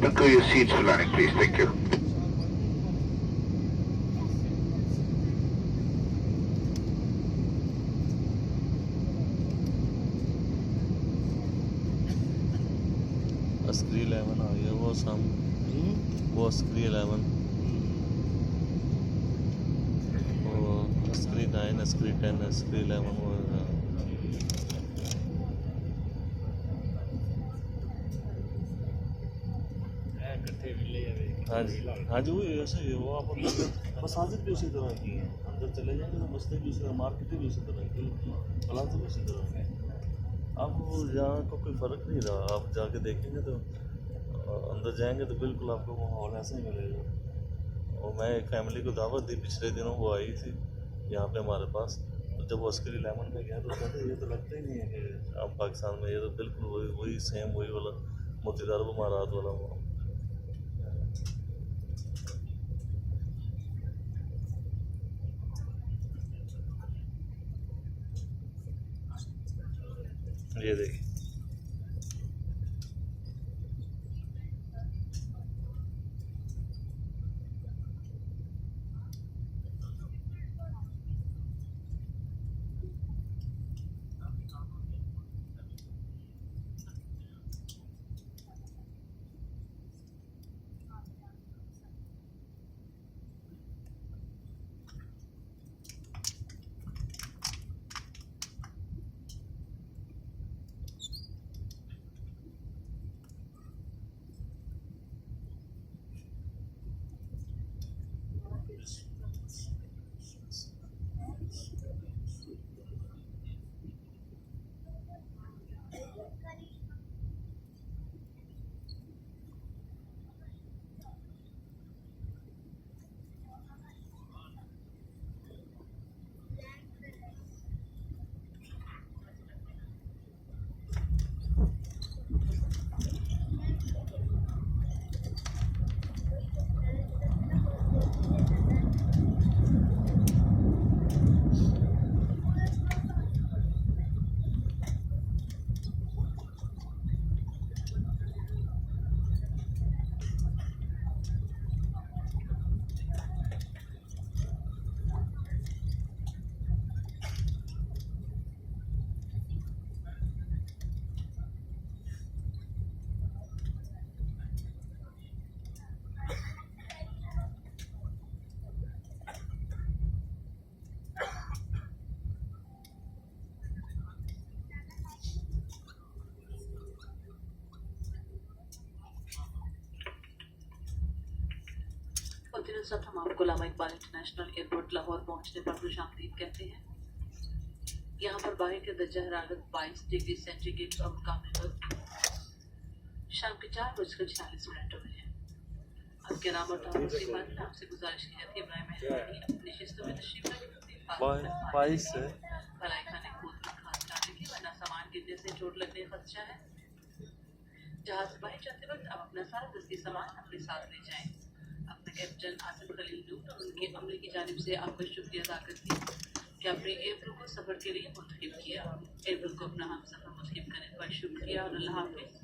Gentlemen, go your seats for landing, please. Thank you. Askari 11 आ गया वो सम वो अस्क्री 11 वो अस्क्री 9 अस्क्री 10 अस्क्री 11 वो हाँ जी हाँ जी वो ऐसे ही वो आप मसाजिद भी उसी तरह की हैं अंदर चले जाएंगे तो मस्जिद भी उसी तरह मार्केट भी उसी तरह की प्लाजा भी उसी तरह के अब यहाँ को कोई फ़र्क नहीं रहा आप जाके देखेंगे तो अंदर जाएंगे तो बिल्कुल आपको माहौल ऐसा ही मिलेगा। और मैं एक फैमिली को दावत दी पिछले दिनों, वो आई थी यहाँ पे हमारे पास, तो जब वो अस्करी लेमन में गया तो कहते ये तो लगता ही नहीं है कि आप पाकिस्तान में, ये तो बिल्कुल वही सेम वही वाला मोतीदार मारात वाला वो। ये देखिए साथ हम आपको अल्लामा इकबाल इंटरनेशनल एयरपोर्ट लाहौर पहुंचने पर खुशामदीद कहते हैं। यहाँ पर बाहर की दर्जा हरारत 22 डिग्री सेंटीग्रेड और मुकामी वक्त शाम के 4:46 हुए हैं। आपके नाम और आपसे गुजारिश की जाती है बराए मेहरबानी अपनी शिस्तों में तशरीफ भलाई खाने को खास डालने की, वरना सामान गिरने से चोट लगने का खदशा है। जहाज से बाहर जाते वक्त आप अपना सारा दस्ती सामान अपने साथ ले जाएं। अपने कैप्टन आसिफ खलील नूर और उनके अमले की जानिब से आपका शुक्रिया अदा करती हूँ कि आपने एयरपोर्ट को सफ़र के लिए मुंतखब किया। एयरपोर्ट को अपना हम सफ़र मुंतखब करने पर शुक्रिया और अल्लाह हाफिज़।